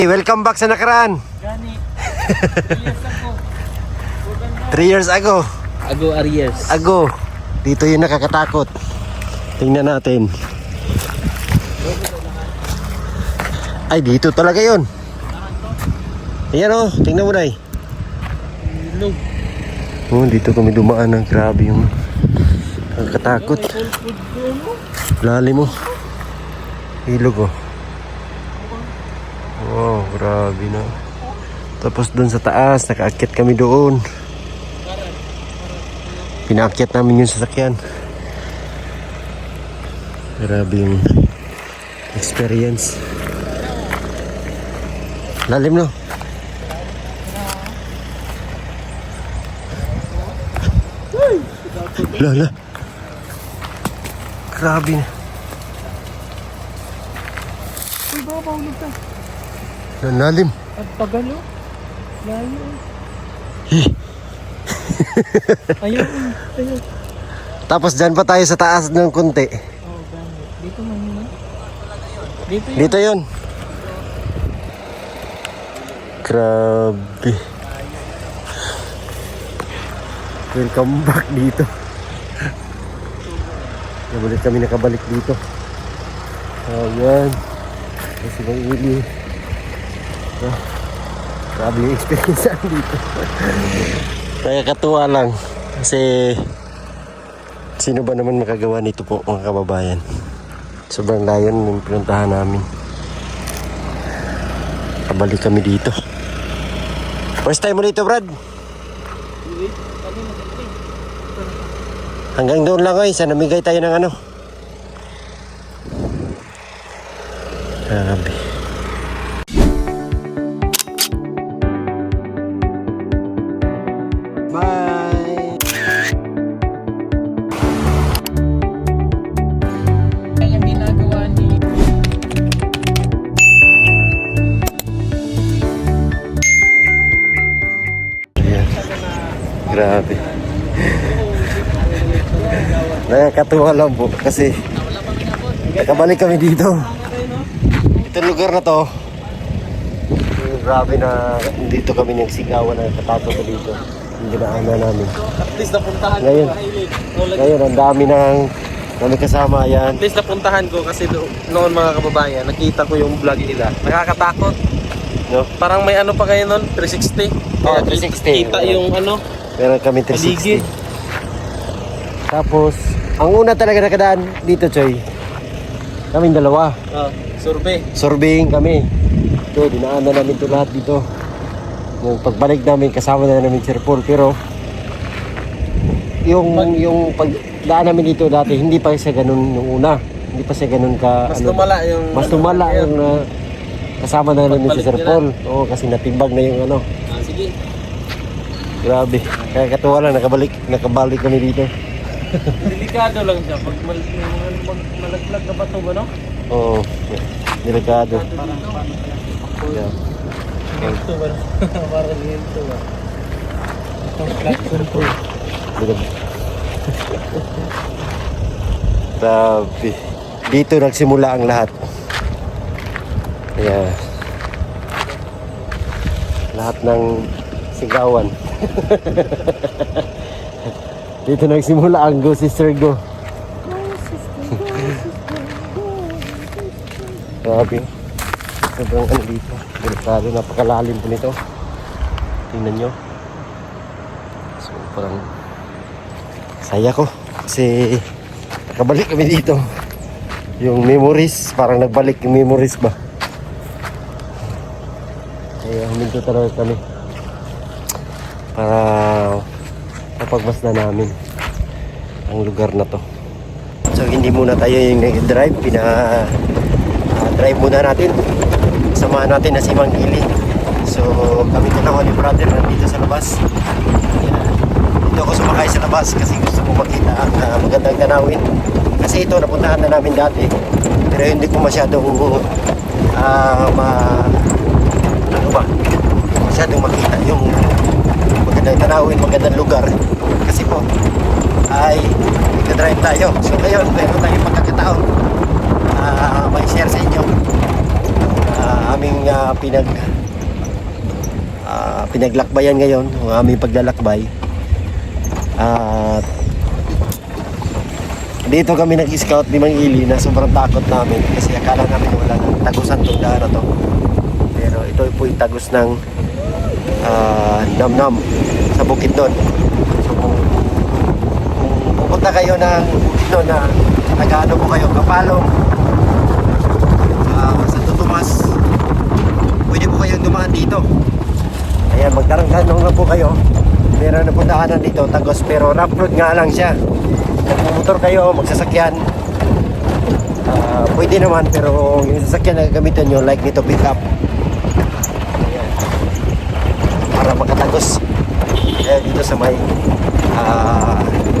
Welcome back sa nakaraan. Gani. 3 years ago. Ago Arias. Ago. Dito yung nakakatakot. Tingnan natin. Ay, dito talaga yun. Ayan o, tingnan mo na eh. Ilog. Oh, dito kami dumaan ng grabe yung nakakatakot. Lalim mo. Ilog oh. Wow, grabe na. Tapos doon sa taas, nakaakyat kami doon. Pinaakyat namin yung sasakyan. Grabe yung experience. Lalim no? Lala. Grabe na. Uy, baka paulog ka. Lalim. At pagalo. Layo. Ayaw. Ayaw. Tapos dyan pa tayo sa taas ng konti. Oh, gani. Dito man yun. Dito yun. Dito yun. Grabe. Welcome back dito. Nabulit kami nakabalik dito. Ayan. Kasi ng ili. Grabe yung experience dito. Kaya katuwa lang. Kasi sino ba naman makagawa nito po mga kababayan. Sobrang layon yung pinuntahan namin. Kabalik kami dito. First time mo dito, Brad? Hanggang doon lang ay, sa namigay tayo ng ano. Grabe. Bye! Yung ginagawa ni... Ayan. Grabe. Nakakatuwa lang po kasi nakabalik kami dito. Itong lugar na to, grabe na dito kami nagsigawan na katato ko dito. Yung dinaanan namin. At least napuntahan Ngayon. ko. Ngayon, ang dami ng kami kasama yan. At least napuntahan ko kasi noon mga kababayan, nakita ko yung vlog nila. Nakakatakot. No? Parang may ano pa kayo noon, 360. Oh, Kaya 360. Kita yung ano, Meron kami 360. paligid. Tapos, ang una talaga nakadaan dito, Choy. Kaming dalawa. Survey. Surveying kami. Ito, dinaanan namin ito lahat dito. Yung pagbalik namin, kasama na namin Sir Paul. Pero, yung pagdaan namin dito dati, hindi pa siya ganun yung una. Hindi pa siya ganun ka... Mas lumala yung... Mas lumala yung kasama na namin si Sir Paul. Oo, kasi natimbag na yung ano. Sige. Grabe. Kaya katuwa lang, nakabalik kami dito. Delikado lang siya. Pag malaglag na bato ba, no? Oo, delikado. Parang Yeah. ginto ba? Parang ginto ba? Grabe. Dito nagsimula ang lahat. Kaya lahat ng sigawan. Dito nagsimula ang Go Sister Go. Grabe. Sobrang ano dito. Delikado. Napakalalim po nito. Tingnan nyo. So parang saya ko. Kasi nakabalik kami dito. Yung memories. Parang nagbalik yung memories ba. Kaya huminto talaga kami. Para mapagmasdan namin ang lugar na to. So hindi muna tayo yung nag-drive. Drive muna natin. Samahan natin na si Mang Gili. So kami dalawa ni brother nandito sa labas. Dito ako sumakay sa labas kasi gusto ko makita ang magandang tanawin. Kasi ito napuntahan na namin dati. Pero hindi ko masyadong masyadong makita yung magandang tanawin, magandang lugar. Kasi po ay nagdadrive tayo. So ngayon, meron tayong pagkakataon may share sa inyo aming pinaglakbayan ngayon, ang aming paglalakbay. At dito kami nag-scout ni Mang Ili na sobrang takot namin kasi akala namin wala nang tagusan tong daan na to. Pero ito po yung tagos ng Namnam sa bukid doon. So kung pupunta kayo ng bukid doon na nag-ano po kayo, Kapalong, sa Tutumas, pwede po kayong dumaan dito. Ayan, magtarang-tanong lang po kayo. Meron na po daanan dito, tagos, pero rough road nga lang siya. Nagmumotor kayo, magsasakyan, pwede naman, pero yung sasakyan na gagamitan nyo, like nito, pick up. Ayan. Para makatagos. Ayan, dito sa may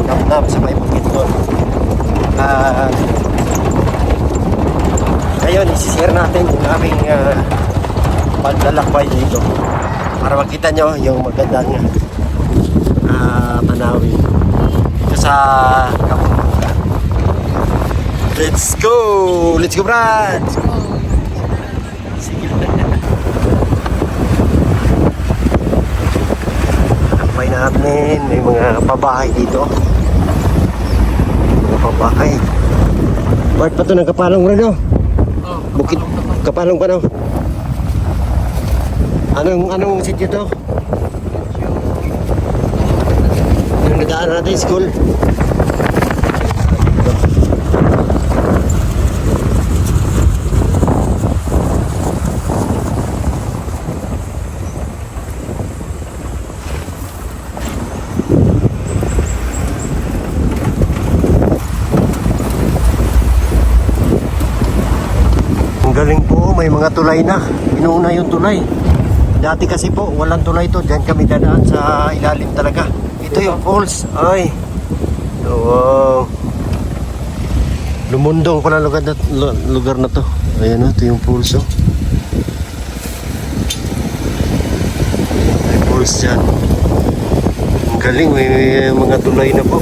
Namnam, sa may bukid doon. Ngayon, isi-share natin yung aming paglalakbay dito para makita nyo yung magandang tanawin dito sa Kapampangan. Let's go! Let's go, Brad! Sige. Lakbay natin. May mga pabahay dito. Mga pabahay. Part pa to ng Kapalong, Brad, no? Bukid Kapalong pa, no? Anong sitio to? Yung nadaan natin, school. Ang galing po, may mga tulay na. Inuuna yung tulay. Dati kasi po, walang tulay to. Diyan kami dadaan sa ilalim talaga. Ito yung falls. Ay. Wow. Lumundong pala lugar na to. Ayan o, ito yung falls, oh. May falls dyan. Ang galing, may mga tulay na po.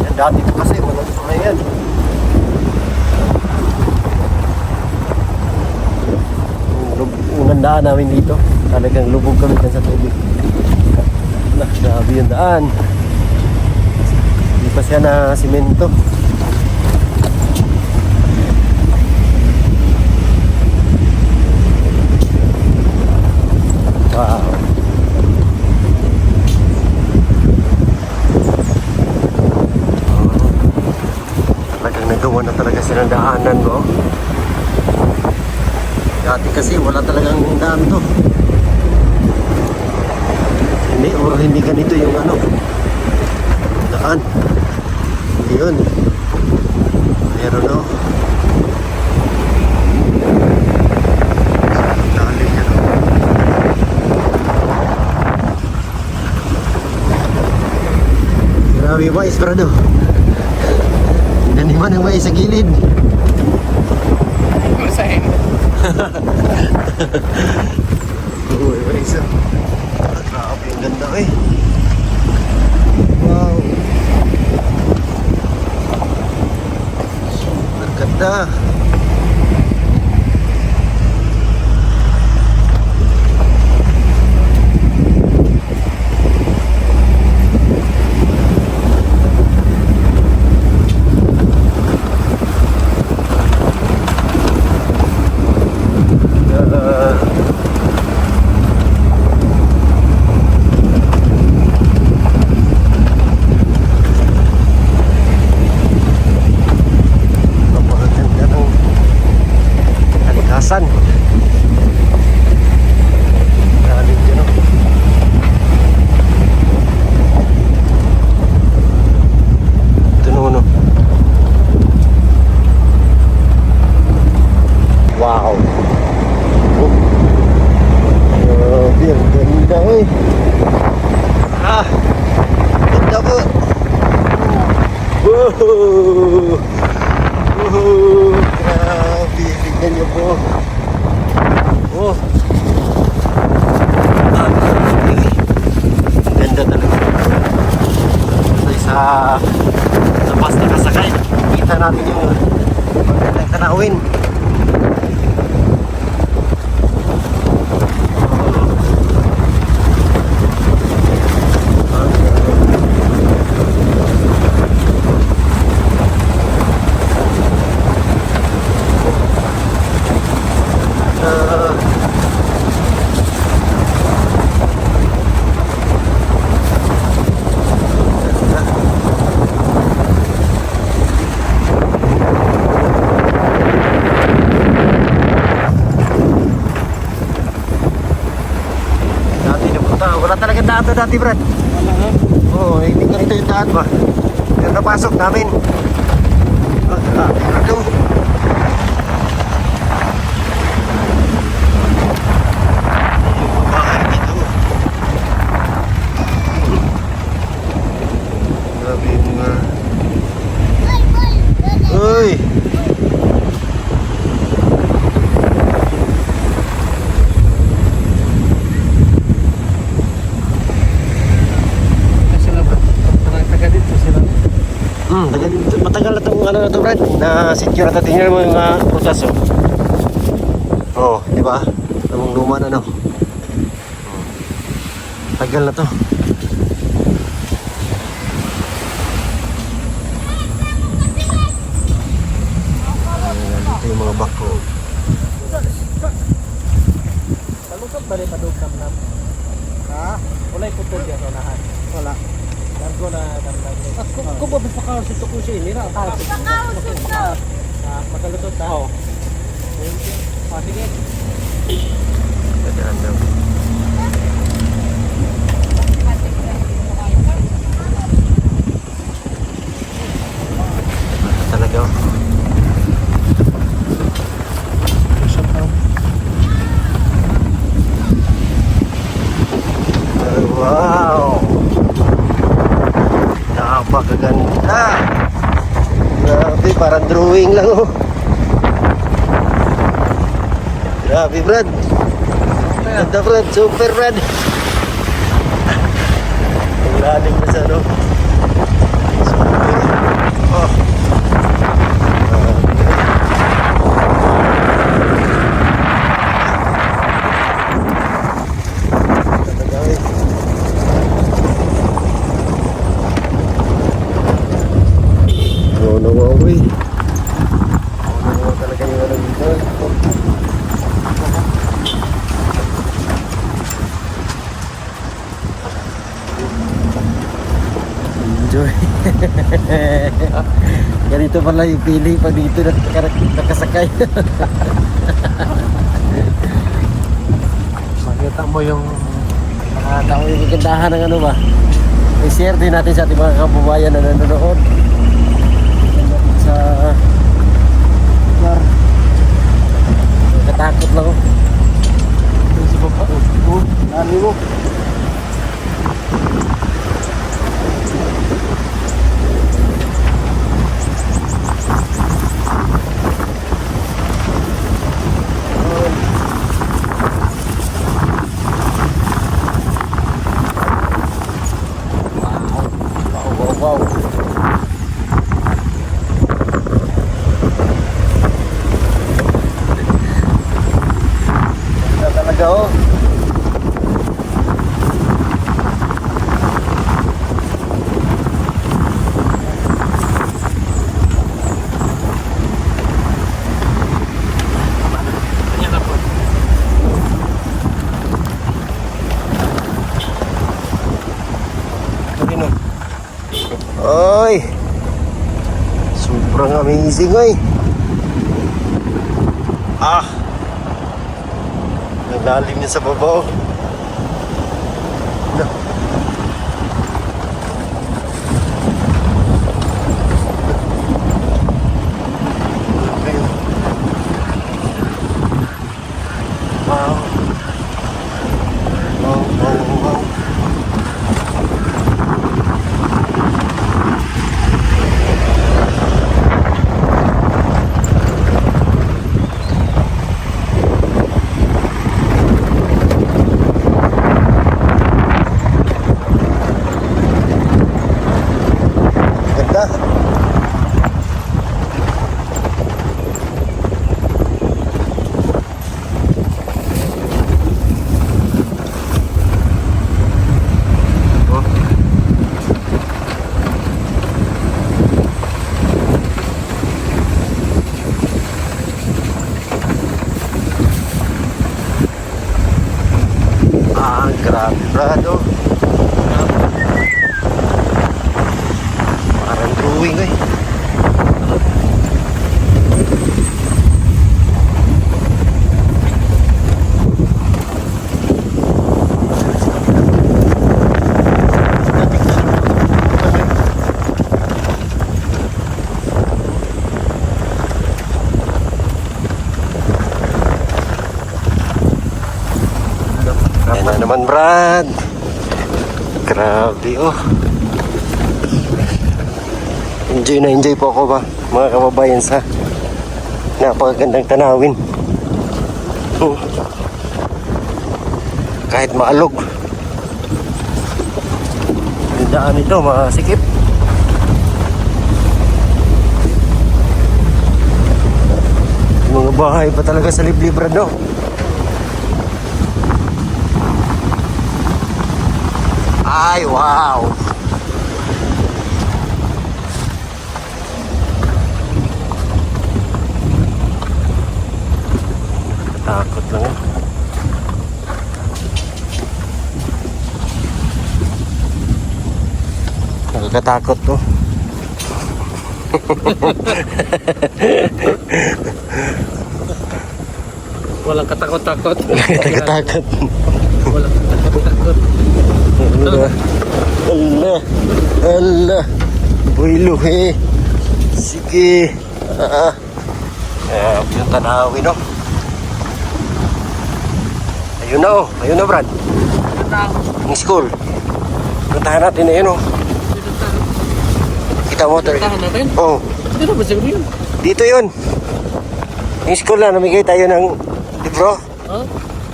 Yan, dati po kasi walang tulay yan. Unang daan namin dito, talagang lubog kami dyan sa tubig. Grabe yung daan. Hindi pa siya na simento. Wow. Talagang nagawa na talaga silang daanan, bro. Dati kasi wala talagang daan to. Hindi ganito yung daan. Yun. Meron, no? Lalim yan, no? Grabe mais, brado. Naniman ang mais sa gilid. Masahin. Uy, mais, oh. Grabe, ang ganda, eh. Wow. Super ganda. San? Galing dyan, no? Ito na, no? Wow! Oh. Grabe, ang ganda, eh! Ganda po! Wow! Wow! Grabe, tignan niyo po! Oh. Ganda talaga. Sa bus na kasakay, kita natin yung magandang tanawin. daan to dati, Brad. Wala ha? Oo, hindi ganito yung daan ba? Yung napasok namin. Ito. Grabe yung mga... Uy! Sila ba? Taga dito sila. Matagal na itong ano na ito, Brad, na secure na ito. Tingnan mo yung proseso. Oo, di ba? Namang luma na, no? Tagal na to. Ayan, dito yung mga bako. Talusot ba rin padugtam na? Ha? Wala'y putol yan o lahat? Wala. Largo na damdam niya. Kung ba bapakaw sa tuko siya, hindi na. Bapakaw sa tuko. Makalusot na? Oo. Sige. Dadaan daw. Talaga. Wow! Napakaganda! Grabe, parang drawing lang oh. Grabe, Brad. Ganda, Brad. Super, Brad. Ang lalim na sa ano. Super. Oh. No, wow, eh. Wow talaga yung ano dito. Enjoy. Ganito pala yung pili pag dito nakasakay. Makita mo yung Tao yung kagandahan ng ano ba? I-share din natin sa ating mga kababayan na nanonood. Sa lugar. Nakatakot lang ako. sa baba. Lali mo. Wow. Ganda talaga oh. Yan na po. Oy. Sobrang amazing oy. Ang lalim niya sa baba oh. Wow. Wow. Ganda. Grabe, brado. Parang drawing eh. Na naman, Brad. Grabe, oh. Enjoy na enjoy po ako ba, mga kababayan, sa napakagandang tanawin. Kahit maalog. Yung daan ito, masikip. Yung mga bahay pa talaga sa liblib, Brad, no? Ay, wow! Takot lang eh. Nakakatakot to. Walang katakot-takot. Nakakatakot. Walang katakot-takot. Allah. Allah. Allah. Builuh eh. Sige. Yung tanawin, no? Ayun na, oh. Ayun na, Brad. Yung school. Puntahan natin na yun, oh. Kita mo, Tor. Puntahan natin? Oo. Dito ba siguro yun? Dito yun. Yung school na, namigay tayo ng libro. Huh?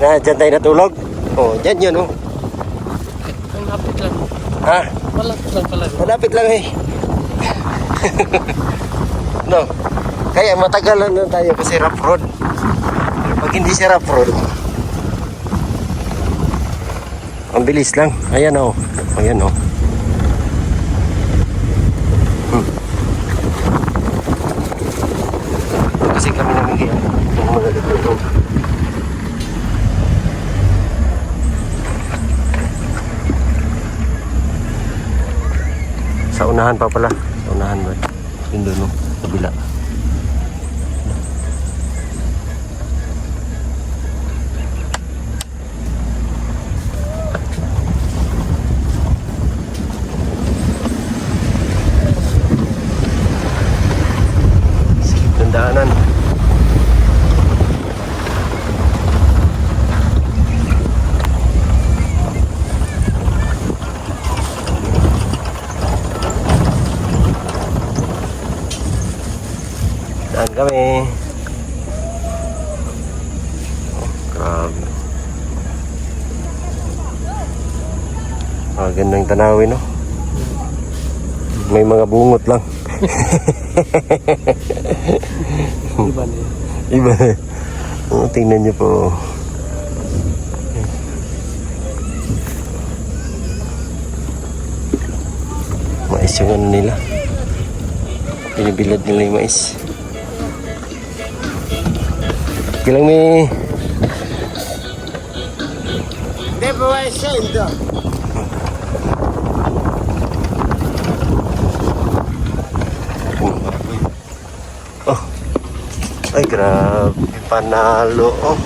Na dyan tayo natulog. Oh, dyan yun, oh. Ang lapit lang. Ha? Malapit lang pala. Malapit lang eh. No. Kaya matagalan na tayo kasi rough road. Pero pag hindi siya rough road, ang bilis lang. Ayan, oh. Ayan, oh. Kasi kami namigay ng mga libro. Sa unahan pa pala. Sa unahan ba? Yun doon, no? Kabila. Sikip ng daanan. Saan kami? Oh, grabe. Gandang tanawin, no? May mga bungot lang. Iba na yun. Iba. Oh, tingnan niyo po. Mais yung ano nila. Binibilad nila yung mais. Kilang may... Hindi ba siya ito? Oh. Ay, grabe. Panalo, oh.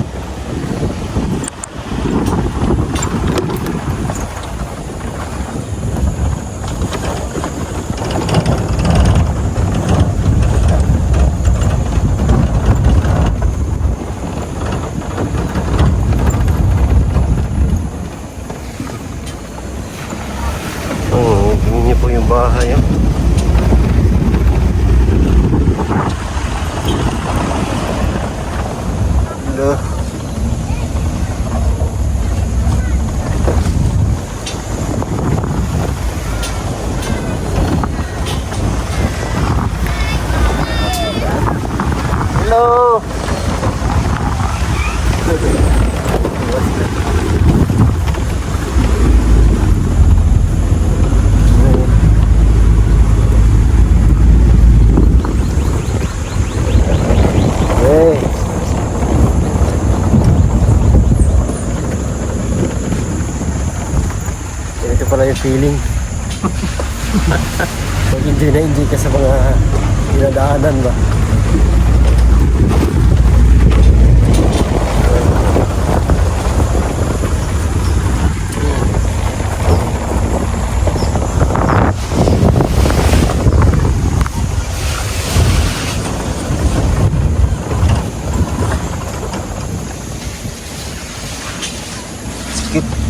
Oh, tingnan niyo po yung bahay, oh. Hello. Hello. Hey. Ito pala yung feeling. Pag enjoy na enjoy ka sa mga dinadaanan ba. Skip.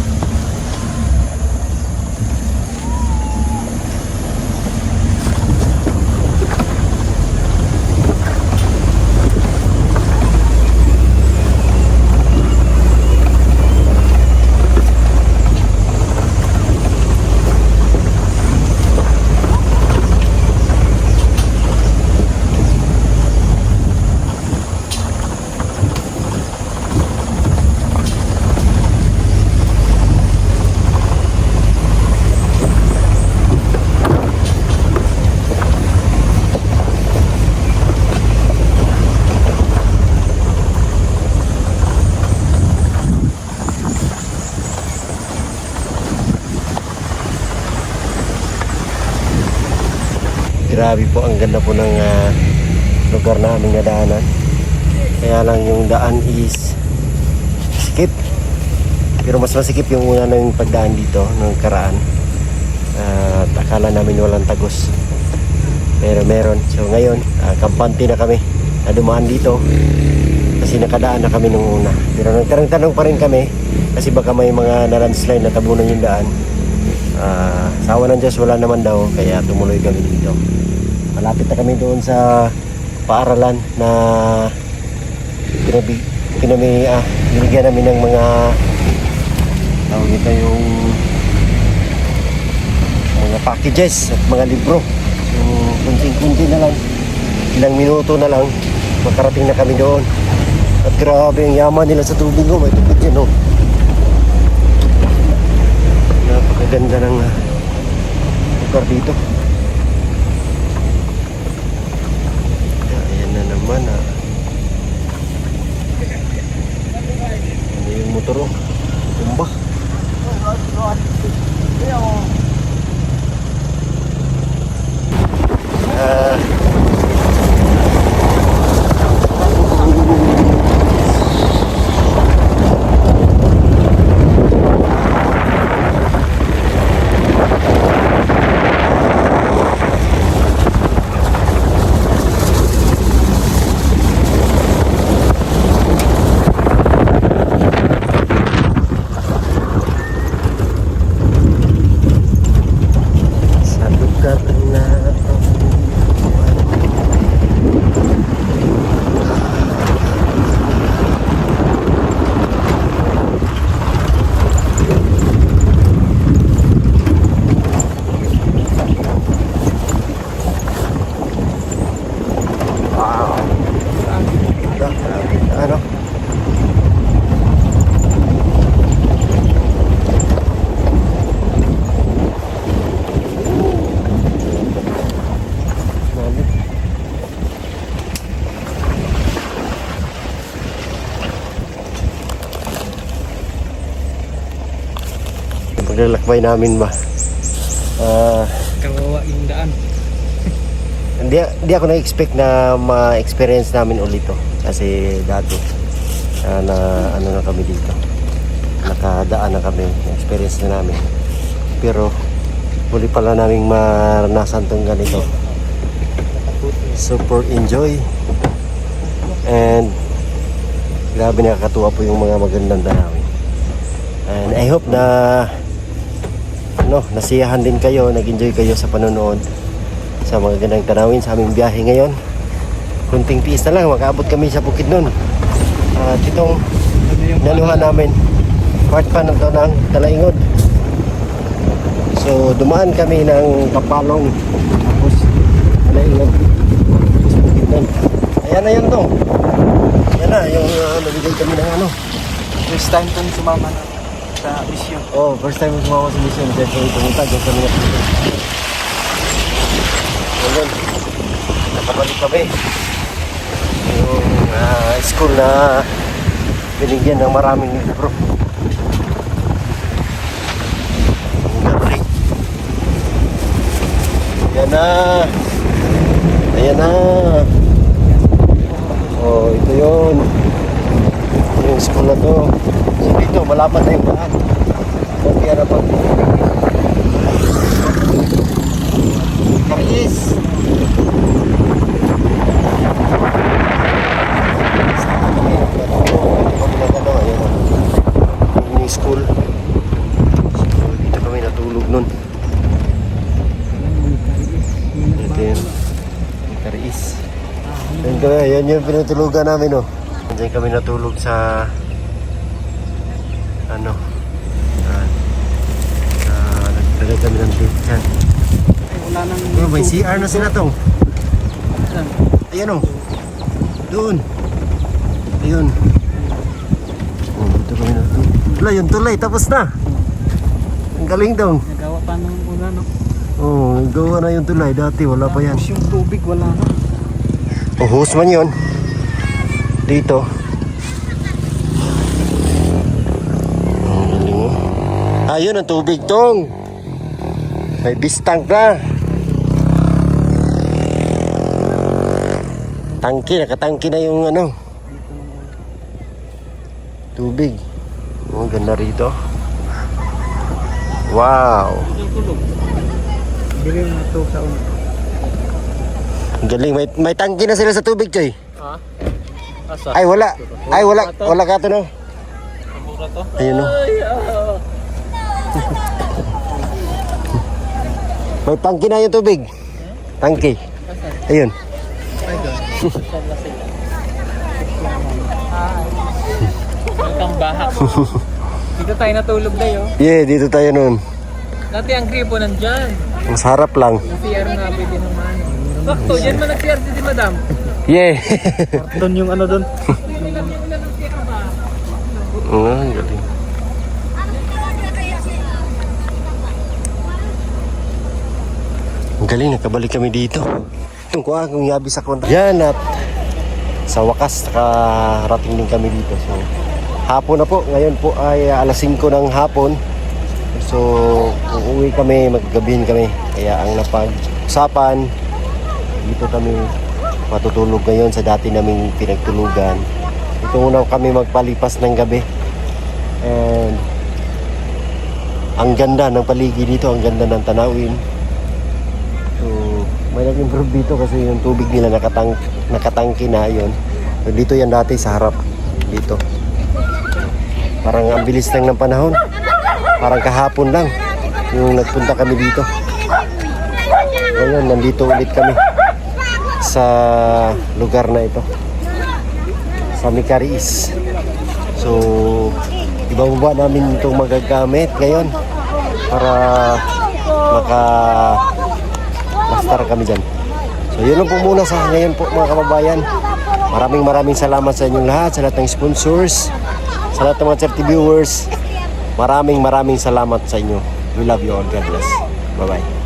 Grabe po, ang ganda po ng lugar na aming nadaanan. Kaya lang yung daan is sikip. Pero mas masikip yung una ng pagdaan dito ng karaan. At akala namin walang tagos. Pero meron. So ngayon, kampante na kami na dumaan dito. Kasi nakadaan na kami nung una. Pero nagtanong-tanong pa rin kami. Kasi baka may mga na-landslide na tabunan yung daan. Sawa ng Diyos, wala naman daw. Kaya tumuloy kami dito. Malapit na kami doon sa paaralan na binigyan namin ng mga tawag ito yung mga packages at mga libro. So kunting-kunti na lang, ilang minuto na lang makarating na kami doon. At grabe ang yaman nila sa tubig. May tubig yan napakaganda ng lugar dito. Ayan na naman ano yung motor tumba. Paglalakbay namin ba Kawawa yung daan. hindi ako na-expect na ma-experience namin ulit to. Kasi dati na ano na kami dito, nakadaan na kami, experience na namin. Pero huli pala naming maranasan tong ganito. Super enjoy. And grabe, nakakatuwa po yung mga magandang tanawin. And I hope na nasiyahan din kayo, nag-enjoy kayo sa panonood sa mga gandang tanawin sa aming biyahe ngayon. Kunting tiis na lang, makaabot kami sa Bukidnon. At itong naluhan namin, part pa ng Talaingod. So dumaan kami ng Kapalong, tapos Talaingod, tapos Bukidnon. Ayan na yun to. Ayan na, yung nabigay kami ng First time kami sumama na sa mission. First time sumama sa mission. Dahil kami pumunta, dyan kami napunta. Ngayon, nakabalik kami. Yung school na binigyan ng maraming libro. Ayan na. Ayan na. Ito yun. Yung school na to. So dito, malapad na yung daan. Okay na pa. Karis. Yung school. So dito kami natulog nun. Ito yun. Karis. Yan yung pinatulugan namin Diyan kami natulog sa nagtagay kami ng bed dyan. Wala nang May CR na sila to. Ayan doon. Ayun. Dito kami natulog. Wala yung tulay, tapos na. Ang galing daw. nagawa pa ng una, no? Gawa na yung tulay. Dati wala pa yan. Tapos yung tubig wala na. Hose man yun. Dito. Ayun ang tubig tong. May bistang na. Tangki, nakatangki na yung ano. Tubig. Oh, ganda rito. Wow. Bigay mo ito sa una. Galing, may tangki na sila sa tubig, Choy. Ha? Asa? Ay, wala. Ay, wala. Wala ka to, no? Ang mura to? Ayun, no? May tangki na yung tubig. Tangki. Ayun. Ang bahak. Dito tayo natulog na yun. Yeah, dito tayo noon. Dati ang gripo nandyan. Ang sarap lang. Yung CR nga pwede naman. Sakto, dyan man nag-CR si Madam. Yeah. Doon yung ano doon. Ang galing. Ang galing, nakabalik kami dito. Itong kuha, kung yabi sa kontra. Yan at sa wakas, nakarating din kami dito. So, hapon na po. Ngayon po ay alas 5 ng hapon. So, uuwi kami, maggabihin kami. Kaya ang napag-usapan, dito kami matutulog ngayon sa dati naming pinagtulugan. Ito muna kami magpalipas ng gabi. And ang ganda ng paligid dito, ang ganda ng tanawin. So, may nag-improve dito kasi yung tubig nila nakatangki na yun. So, dito yan dati sa harap. Dito. Parang ang bilis lang ng panahon. Parang kahapon lang yung nagpunta kami dito. Ngayon, nandito ulit kami sa lugar na ito. Sa Micariis. So, ibababa namin itong magagamit ngayon para maka-master kami dyan. So, yun lang po muna sa ngayon po mga kababayan. Maraming salamat sa inyong lahat, sa lahat ng sponsors, sa lahat ng mga charity viewers. Maraming salamat sa inyo. We love you all. God bless. Bye-bye.